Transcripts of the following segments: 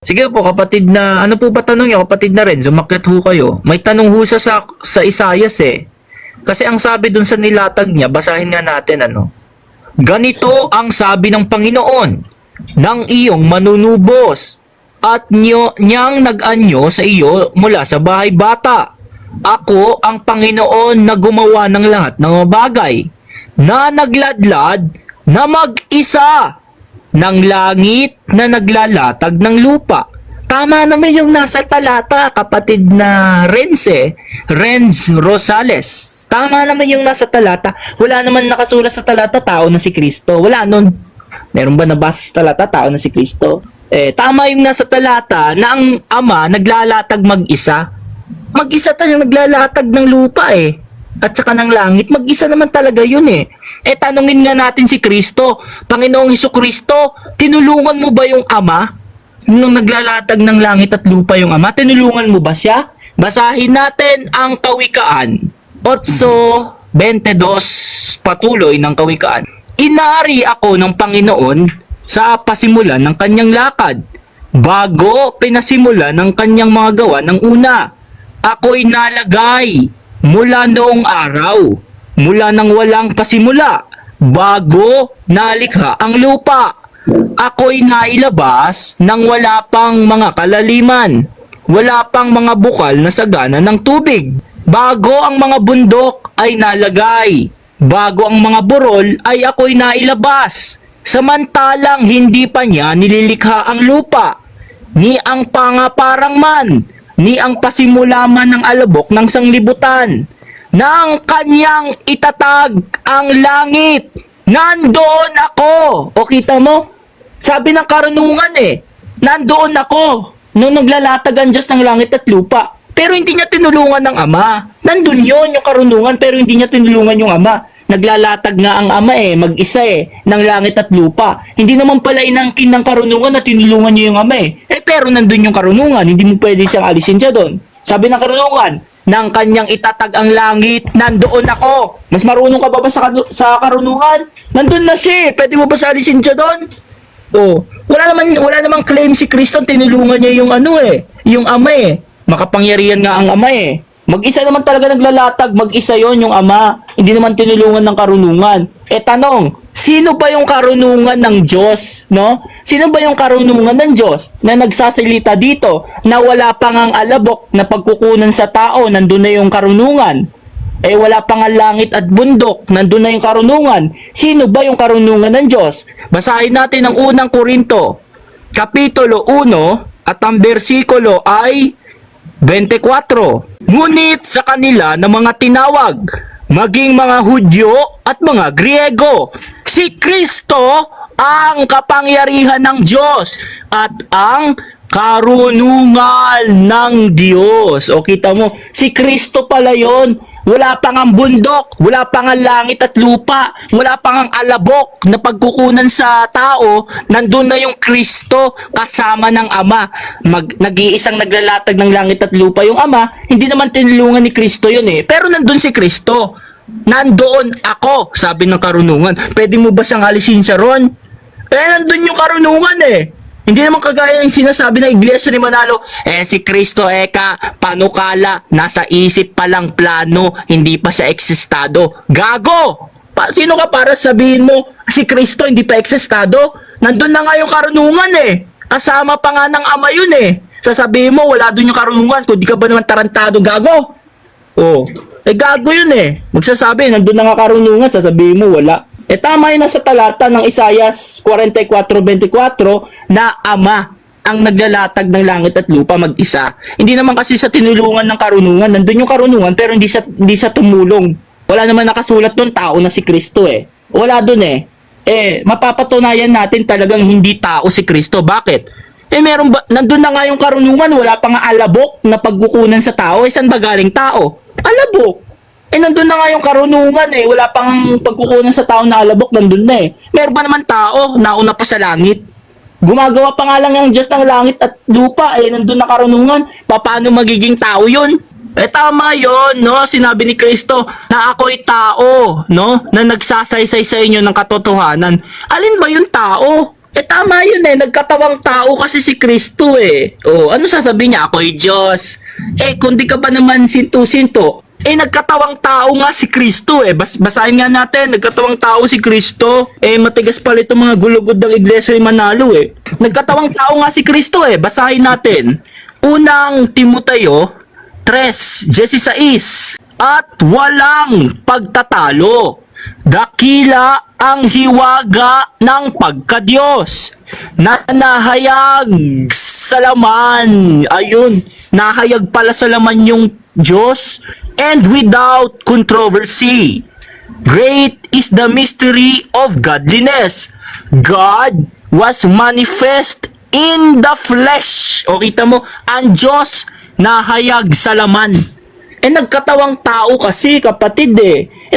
Sige po kapatid na, ano po ba tanong niyo kapatid na rin, umakyat ho kayo. May tanong ho siya sa Isaias eh. Kasi ang sabi dun sa nilatag niya, basahin nga natin ano. Ganito ang sabi ng Panginoon ng iyong manunubos at niyang nag-anyo sa iyo mula sa bahay bata. Ako ang Panginoon na gumawa ng lahat ng mga bagay na nagladlad na mag-isa ng langit na naglalatag ng lupa. Tama naman yung nasa talata, kapatid na Renz Rosales. Tama naman yung nasa talata. Wala naman nakasulat sa talata, tao na si Kristo. Wala nun. Meron ba nabasa sa talata, tao na si Kristo? Tama yung nasa talata na ang Ama naglalatag mag-isa. Mag-isa tayo naglalatag ng lupa at saka ng langit. Mag-isa naman talaga yun tanungin nga natin si Kristo. Panginoong Hesukristo, tinulungan mo ba yung Ama? Nung naglalatag ng langit at lupa yung Ama, tinulungan mo ba siya? Basahin natin ang Kawikaan 8:22, patuloy ng Kawikaan. Inari ako ng Panginoon sa pasimulan ng kanyang lakad, bago pinasimulan ng kanyang mga gawa ng una. Ako'y nalagay mula noong araw, mula nang walang pasimula, bago nalikha ang lupa. Ako'y nailabas nang wala pang mga kalaliman, wala pang mga bukal na sagana ng tubig. Bago ang mga bundok ay nalagay, bago ang mga burol ay ako'y nailabas. Samantalang hindi pa niya nililikha ang lupa, ni ang pangaparang man, ni ang pasimula man ng alabok ng sanglibutan, nang kanyang itatag ang langit. Nandoon ako. O kita mo? Sabi ng karunungan nandoon ako nung naglalatag ang Diyos ng langit at lupa. Pero hindi niya tinulungan ng Ama. Nandun yun yung karunungan, pero hindi niya tinulungan yung Ama. Naglalatag nga ang Ama mag-isa ng langit at lupa. Hindi naman pala inangkin ng karunungan na tinulungan niya yung Ama pero nandun yung karunungan, hindi mo pwede siyang alisin siya doon. Sabi ng karunungan, nang kanyang itatag ang langit, nandoon ako. Mas marunong ka ba sa karunungan? Nandun na siya, pwede mo ba sa alisin siya doon? Wala namang claim si Kristo, tinulungan niya yung yung Ama Makapangyarihan nga ang Ama Mag-isa naman talaga naglalatag, mag-isa yon yung Ama. Hindi naman tinulungan ng karunungan. Tanong, sino ba yung karunungan ng Diyos, no? Sino ba yung karunungan ng Diyos na nagsasalita dito na wala pang ang alabok na pagkukunan sa tao, nandun na yung karunungan? Wala pang ang langit at bundok, nandun na yung karunungan. Sino ba yung karunungan ng Diyos? Basahin natin ang unang Korinto, Kapitulo 1, at ang bersikulo ay 24. Ngunit sa kanila na mga tinawag, maging mga Hudyo at mga Griego, si Kristo ang kapangyarihan ng Diyos at ang karunungan ng Diyos. O kita mo, si Kristo pala yon. Wala pang ang bundok, wala pang ang langit at lupa, wala pang ang alabok na pagkukunan sa tao, nandun na yung Kristo kasama ng Ama. Nag-iisang naglalatag ng langit at lupa yung Ama, hindi naman tinulungan ni Kristo yun pero nandun si Kristo. Nandoon ako, sabi ng karunungan. Pwede mo ba siyang alisin siya ron? Nandun yung karunungan Hindi naman kagaya ng sinasabi ng Iglesia ni Manalo, si Kristo panukala, nasa isip pa lang plano, hindi pa siya eksistado. Gago! Sino ka para sabihin mo, si Kristo hindi pa eksistado? Nandun na nga yung karunungan Kasama pa nga ng Ama yun Sasabihin mo, wala dun yung karunungan, kung di ka ba naman tarantado, gago? Gago yun Magsasabi, nandun na nga karunungan, sasabihin mo, wala. Tama yun nasa talata ng Isaias 44:24 na Ama ang naglalatag ng langit at lupa mag-isa. Hindi naman kasi sa tinulungan ng karunungan, nandun yung karunungan pero hindi sa tumulong. Wala naman nakasulat doon, tao na si Kristo Wala doon mapapatunayan natin talagang hindi tao si Kristo. Bakit? Meron ba, nandun na nga yung karunungan, wala pa nga alabok na pagkukunan sa tao. Saan ba galing tao? Alabok. Nandun na nga yung karunungan wala pang pagkukunan sa tao na alabok, nandun na Meron ba naman tao, nauna pa sa langit? Gumagawa pa nga lang yung Diyos ng langit at lupa, nandun na karunungan. Paano magiging tao yun? Tama yun, no? Sinabi ni Kristo na ako'y tao, no? Na nagsasaysay sa inyo ng katotohanan. Alin ba yung tao? Tama yun nagkatawang tao kasi si Kristo ano sasabihin niya, ako'y Diyos. Kung di ka ba naman sinto-sinto, nagkatawang tao nga si Kristo basahin nga natin, nagkatawang tao si Kristo. Matigas pala itong mga gulugod ng Iglesia ni Manalo Nagkatawang tao nga si Kristo basahin natin. Unang Timoteo 3:16. At walang pagtatalo, dakila ang hiwaga ng pagkadiyos na nahayag sa laman. Ayun, nahayag pala sa laman yung Diyos, and without controversy. Great is the mystery of godliness. God was manifest in the flesh. O kita mo, ang Diyos nahayag sa laman. Nagkatawang tao kasi, kapatid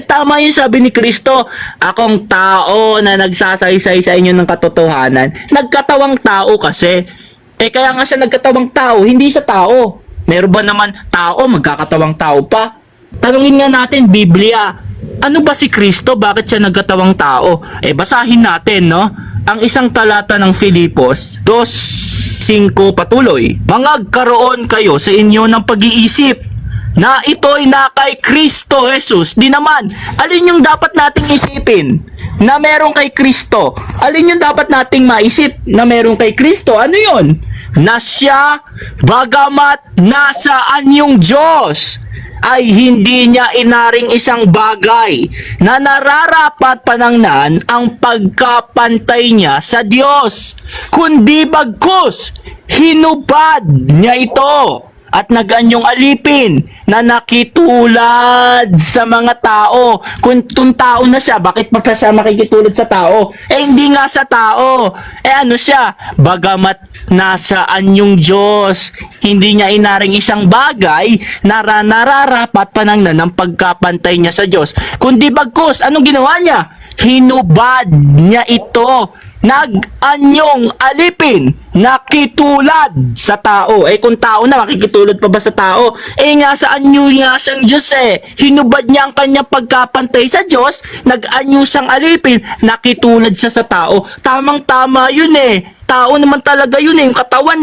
tama yung sabi ni Kristo, akong tao na nagsasaysay sa inyo ng katotohanan. Nagkatawang tao kasi. Kaya nga siya nagkatawang tao, hindi siya tao. Meron ba naman tao, magkakatawang tao pa? Tanungin nga natin, Biblia, ano ba si Kristo? Bakit siya nagkatawang tao? Basahin natin, no? Ang isang talata ng Filipos 2:5 patuloy. Mangagkaroon kayo sa inyo ng pag-iisip na ito'y na kay Kristo Jesus. Di naman, alin yung dapat nating isipin na meron kay Kristo? Alin yung dapat nating maisip na meron kay Kristo? Ano yun? Na siya, bagamat nasaan yung Diyos, ay hindi niya inaring isang bagay na nararapat panangnan ang pagkapantay niya sa Diyos, kundi bagkus hinubad niya ito at naganyong alipin na nakitulad sa mga tao. Kung tao na siya, bakit pa siya makikitulad sa tao? Hindi nga sa tao. Ano siya? Bagamat nasaan yung Diyos, hindi niya inaring isang bagay na nararapat panangnan ng pagkapantay niya sa Diyos. Kundi bagkus, anong ginawa niya? Hinubad niya ito, nag-anyong alipin, nakitulad sa tao. Kung tao na, makikitulad pa ba sa tao? Nga sa anyo nga siyang Diyos hinubad niya ang kanyang pagkapantay sa Diyos, nag-anyo siyang alipin, nakitulad siya sa tao. Tamang-tama yun Tao naman talaga yun yung katawan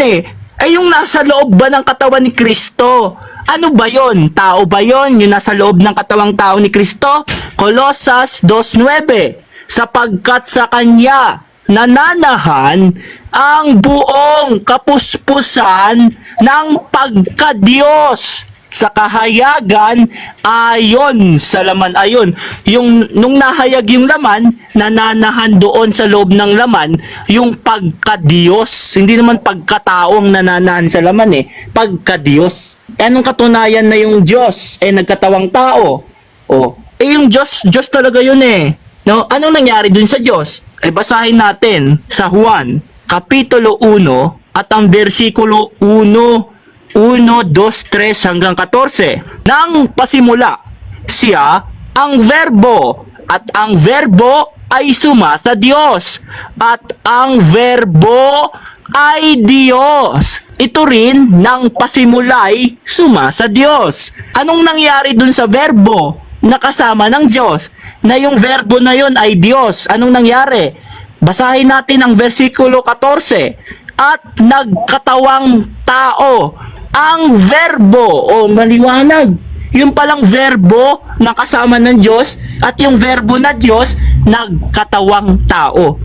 yung nasa loob ba ng katawan ni Kristo? Ano ba yon? Tao ba yon? Yung nasa loob ng katawang tao ni Kristo? Colosas 2:9. Sapagkat sa Kanya nananahan ang buong kapuspusan ng pagkadiyos sa kahayagan ayon sa laman. Ayon, nung nahayag yung laman, nananahan doon sa loob ng laman yung pagkadiyos. Hindi naman pagkataong nananahan sa laman pagkadiyos. Anong katunayan na yung Diyos nagkatawang tao? Yung Diyos talaga yun no? Anong nangyari dun sa Diyos? Basahin natin sa Juan Kapitulo 1 at ang versikulo 1, 2, 3 hanggang 14. Nang pasimula, siya ang verbo, at ang verbo ay suma sa Diyos, at ang verbo ay Diyos. Ito rin nang pasimulay suma sa Diyos. Anong nangyari dun sa verbo na kasama ng Diyos? Na yung verbo na yon ay Diyos. Anong nangyari? Basahin natin ang versikulo 14. At nagkatawang tao. Ang verbo, maliwanag. Yung palang verbo na kasama ng Diyos at yung verbo na Diyos nagkatawang tao.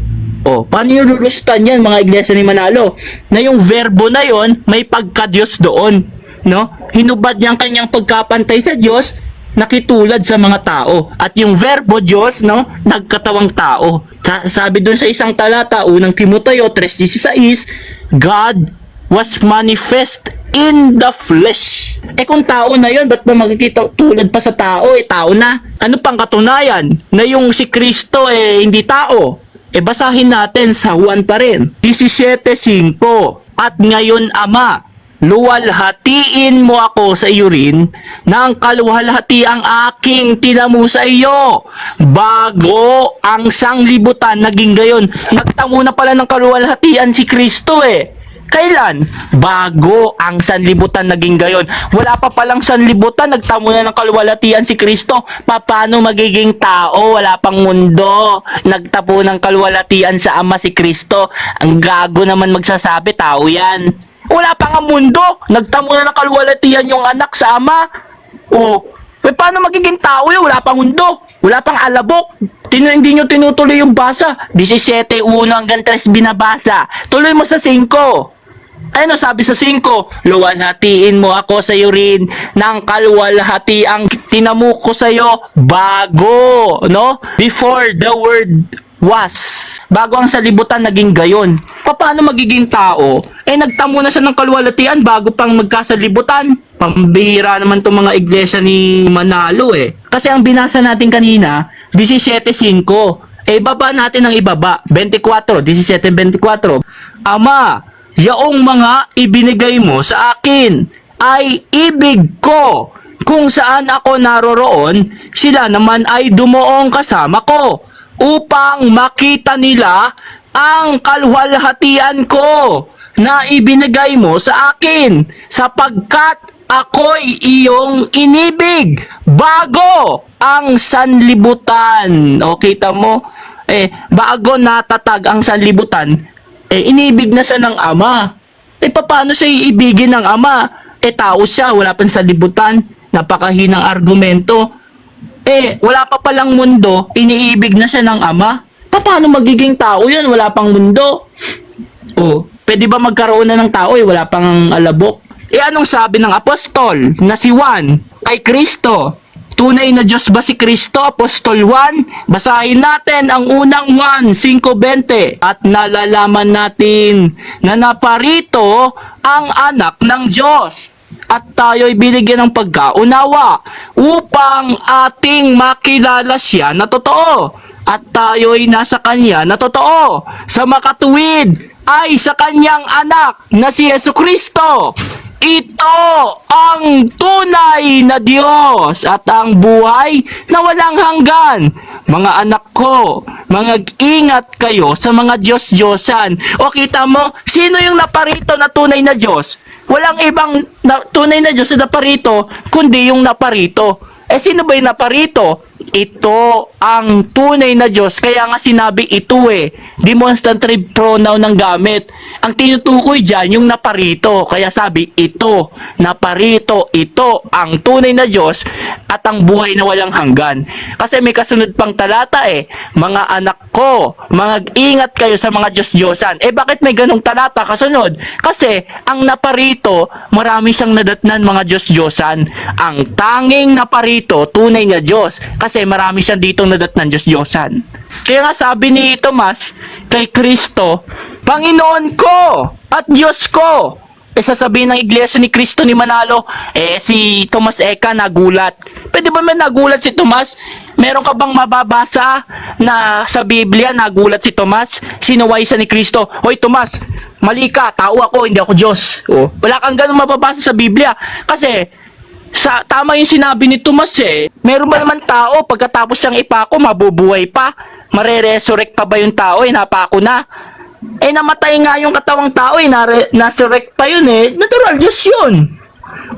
Paano yung lulusutan yan, mga iglesia ni Manalo? Na yung verbo na yon may pagka-Diyos doon. No? Hinubad niya ang kanyang pagkapantay sa Diyos, nakitulad sa mga tao. At yung verbo Diyos, no, nagkatawang tao. Sabi doon sa isang talata, unang Timoteo 3:16, God was manifest in the flesh. Kung tao na yon, ba't ba makikita tulad pa sa tao? Tao na. Ano pang katunayan? Na yung si Kristo hindi tao. Basahin natin sa Juan pa rin. 17:5. At ngayon, Ama, luwalhatiin mo ako sa iyo rin ng kaluwalhati ang aking tinamu sa iyo bago ang sanglibutan naging gayon. Nagtamo na pala ng kaluwalhatian si Kristo Kailan? Bago ang sanlibutan naging gayon. Wala pa palang sanlibutan, nagtamo na ng kalwalatian si Kristo. Paano magiging tao? Wala pang mundo. Nagtapo ng kalwalatian sa Ama si Kristo. Ang gago naman magsasabi, tao yan. Wala pa nga mundo. Nagtamo na ng kalwalatian yung anak sa Ama. Paano magiging tao yun? Wala pang mundo. Wala pang alabok. Hindi nyo tinutuloy yung basa. 17:1 hanggang 3 binabasa. Tuloy mo sa 5. Ano sabi sa 5? Luwalhatiin mo ako sa iyo rin ng kalwalhatiang tinamu ko sa iyo bago, no? Before the word was. Bago ang salibutan naging gayon. Paano magiging tao? Nagtamo na siya ng kalwalatian bago pang magkasalibutan. Pambihira naman itong mga iglesia ni Manalo Kasi ang binasa natin kanina, 17:5. Baba natin ang ibaba. 24, 17:24. Ama, yaong mga ibinigay mo sa akin ay ibig ko. Kung saan ako naroroon, sila naman ay dumuong kasama ko upang makita nila ang kalwalhatian ko na ibinigay mo sa akin sapagkat ako'y iyong inibig bago ang sanlibutan. O kita mo, bago natatag ang sanlibutan, inibig na siya ng Ama. Paano siya iibigin ng Ama? Tao siya, wala pang sanlibutan, napakahinang argumento. Wala pa palang mundo, iniibig na siya ng Ama. Paano magiging tao yan? Wala pang mundo. Pwede ba magkaroon na ng tao wala pang alabok? Anong sabi ng apostol na si Juan kay Kristo? Tunay na Diyos ba si Kristo? Apostol Juan, basahin natin ang unang Juan 5:20 at nalalaman natin na naparito ang anak ng Diyos at tayo'y binigyan ng pagkaunawa upang ating makilala siya na totoo at tayo'y nasa kanya na totoo sa makatuwid ay sa kanyang anak na si Jesucristo. Ito ang tunay na Diyos at ang buhay na walang hanggan. Mga anak ko, mag-ingat kayo sa mga Diyos-Diyosan. Kita mo, sino yung naparito na tunay na Diyos? Walang ibang tunay na Diyos na naparito, kundi yung naparito. Sino ba yung naparito? Ito ang tunay na Diyos. Kaya nga sinabi ito demonstrative pronoun ng gamit. Ang tinutukoy dyan, yung naparito. Kaya sabi, ito, naparito, ito ang tunay na Diyos at ang buhay na walang hanggan. Kasi may kasunod pang talata mga anak ko, mag-ingat kayo sa mga Diyos-Diyosan. Bakit may ganong talata kasunod? Kasi ang naparito, marami siyang nadatnan mga Diyos-Diyosan. Ang tanging naparito, tunay na Diyos. Kasi marami siyang ditong nadatnan Diyos-Diyosan. Kaya nga sabi ni Tomas kay Kristo, Panginoon ko at Diyos ko. Sasabihin ng iglesia ni Kristo ni Manalo, si Tomas Eka nagulat. Pwede ba man nagulat si Tomas? Meron ka bang mababasa na sa Biblia nagulat si Tomas? Sinuway siya ni Kristo, Hoy Tomas, mali ka, tao ako, hindi ako Diyos. Wala kang ganun mababasa sa Biblia. Kasi tama yung sinabi ni Tomas meron ba naman tao pagkatapos siyang ipako mabubuhay pa? Mare-resurrect pa ba yung tao? Napako na. Namatay nga yung katawang tao nasurrect pa yun Natural, Diyos yun.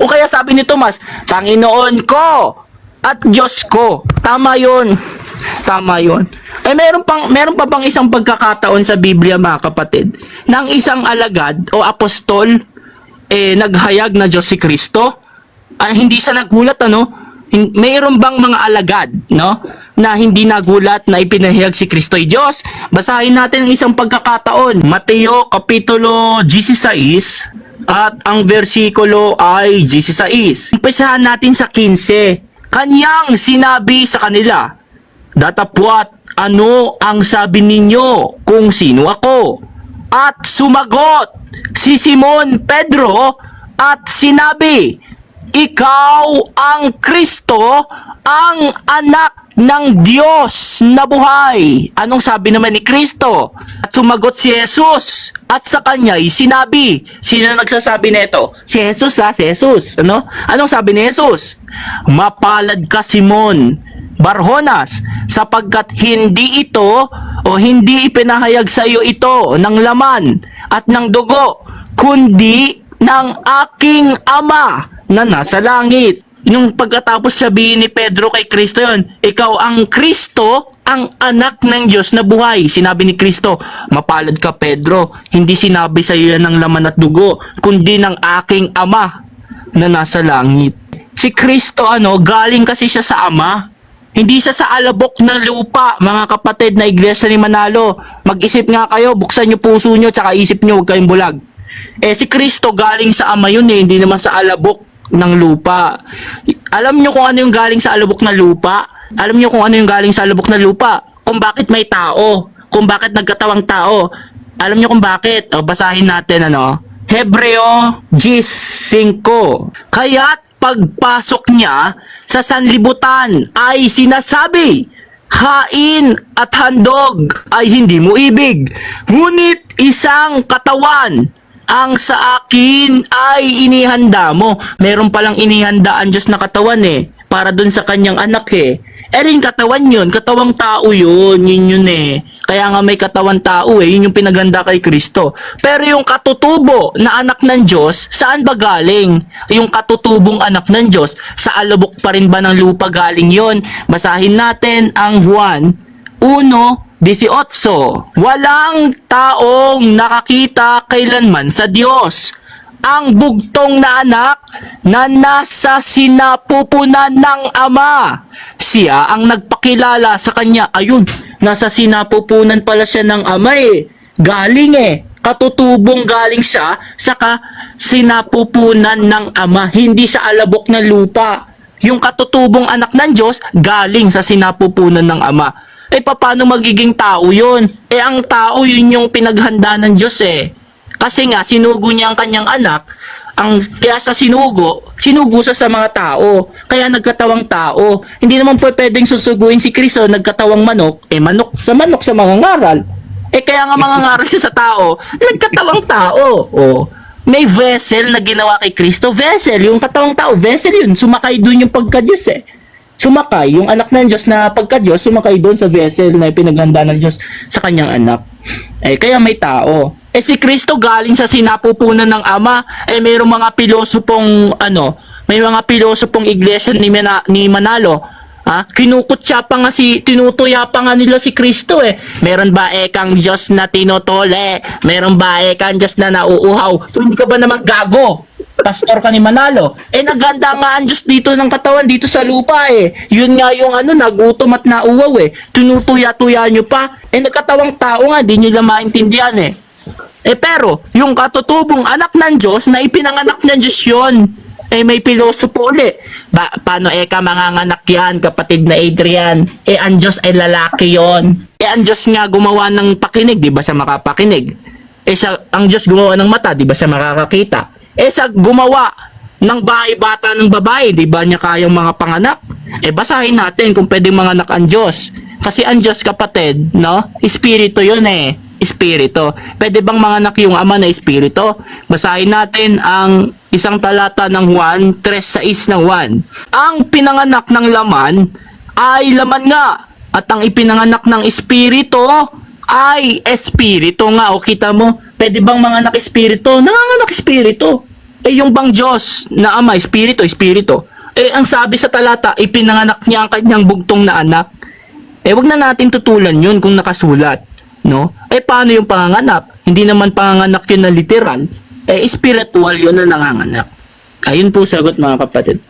O kaya sabi ni Tomas, Panginoon ko at Diyos ko. Tama yun. Tama yun. Meron pa bang isang pagkakataon sa Biblia mga kapatid ng isang alagad o apostol naghayag na Diyos si Kristo? Hindi siya nagulat mayroon bang mga alagad na hindi nagulat na ipinahayag si Kristo ay Diyos? Basahin natin ang isang pagkakataon. Mateo kapitulo 16 at ang versikulo ay 16. Umpisahan natin sa 15. Kanyang sinabi sa kanila, Datapwat, ano ang sabi ninyo kung sino ako? At sumagot si Simon Pedro at sinabi, Ikaw ang Kristo, ang anak ng Diyos na buhay. Anong sabi naman ni Kristo? At sumagot si Jesus at sa kanya'y sinabi. Sino nagsasabi nito? Si Jesus si Jesus. Anong sabi ni Jesus? Mapalad ka Simon Barjonas, sapagkat hindi ito o hindi ipinahayag sa iyo ito ng laman at ng dugo, kundi ng aking Ama na nasa langit. Yung pagkatapos sabihin ni Pedro kay Kristo yon, ikaw ang Kristo, ang anak ng Diyos na buhay. Sinabi ni Kristo, mapalad ka Pedro, hindi sinabi sa iyo yan ng laman at dugo, kundi ng aking Ama na nasa langit. Si Kristo galing kasi siya sa Ama. Hindi siya sa alabok ng lupa, mga kapatid na iglesia ni Manalo. Mag-isip nga kayo, buksan niyo puso niyo, tsaka isip niyo, huwag kayong bulag. Si Kristo galing sa Ama yun hindi naman sa alabok ng lupa. Alam niyo kung ano yung galing sa alabok ng lupa? Alam niyo kung ano yung galing sa alabok ng lupa? Kung bakit may tao, kung bakit nagkatawang tao. Alam niyo kung bakit? Basahin natin Hebreo 10:5. Kaya't pagpasok niya sa sanlibutan ay sinasabi, hain at handog ay hindi mo ibig, ngunit isang katawan ang sa akin ay inihanda mo. Meron palang inihanda ang Diyos na katawan para dun sa kanyang anak rin katawan yun, katawang tao yun, yun Kaya nga may katawan tao yun yung pinaganda kay Kristo. Pero yung katutubo na anak ng Diyos, saan ba galing? Yung katutubong anak ng Diyos, sa alabok pa rin ba ng lupa galing yon? Basahin natin ang Juan 1:18. Walang taong nakakita kailanman sa Diyos. Ang bugtong na anak na nasa sinapupunan ng Ama. Siya ang nagpakilala sa kanya. Ayun, nasa sinapupunan pala siya ng Ama Galing katutubong galing siya sa sinapupunan ng Ama. Hindi sa alabok ng lupa. Yung katutubong anak ng Diyos galing sa sinapupunan ng Ama. Paano magiging tao yun? Ang tao yun yung pinaghanda ng Diyos Kasi nga, sinugo niya ang kanyang anak, kaya sa sinugo siya sa mga tao, kaya nagkatawang tao. Hindi naman po pwedeng susuguin si Kristo, nagkatawang manok, manok sa mga ngaral. Kaya nga mga ngaral siya sa tao, nagkatawang tao. May vessel na ginawa kay Kristo, vessel, yung katawang tao, vessel yun, sumakay dun yung pagka-Diyos Sumakay, yung anak ng Diyos na pagka-Diyos, sumakay doon sa vessel na pinaghanda ng Diyos sa kanyang anak. Kaya may tao. Si Kristo galing sa sinapupunan ng Ama. Mayroong mga pilosopong may mga pilosopong iglesia ni Manalo. Kinukutya pa nga tinutuya pa nga nila si Kristo Meron ba kang Diyos na tinutole? Meron ba kang Diyos na nauuhaw? So, hindi ka ba naman gago? Pastor ka ni Manalo. Naganda nga ang Diyos dito ng katawan, dito sa lupa Yun nga yung nagutom at nauwaw Tinutuya-tuya nyo pa. Nagkatawang tao nga, di nyo lang maintindihan pero, yung katutubong anak ng Diyos, na ipinanganak ng Diyos yun. May pilosopo ulit. Paano ka manganganak yan, kapatid na Adrian? Ang Diyos ay lalaki yon. Ang Diyos nga gumawa ng pakinig, di ba siya makapakinig? Ang Diyos gumawa ng mata, di ba siya makakakita? Sa gumawa ng bata ng babae, di ba niya kayang mga panganak? Basahin natin kung pwedeng manganak ang Diyos. Kasi ang Diyos, kapatid, Espiritu yun Espiritu. Pwede bang manganak yung Ama na Espiritu? Basahin natin ang isang talata ng Juan 3:6 ng Juan. Ang pinanganak ng laman ay laman nga, at ang ipinanganak ng Espiritu ay Espiritu nga. O kita mo, pwede bang manganak Espiritu? Nanganganak Espiritu. Yung bang Diyos na Ama, Espiritu, Espiritu. Ang sabi sa talata, ipinanganak niya ang kanyang bugtong na anak. Wag na natin tutulan yun kung nakasulat. Paano yung panganganak? Hindi naman panganganak yun na literal. Spiritual yun na nanganganak. Ayun po sagot mga kapatid.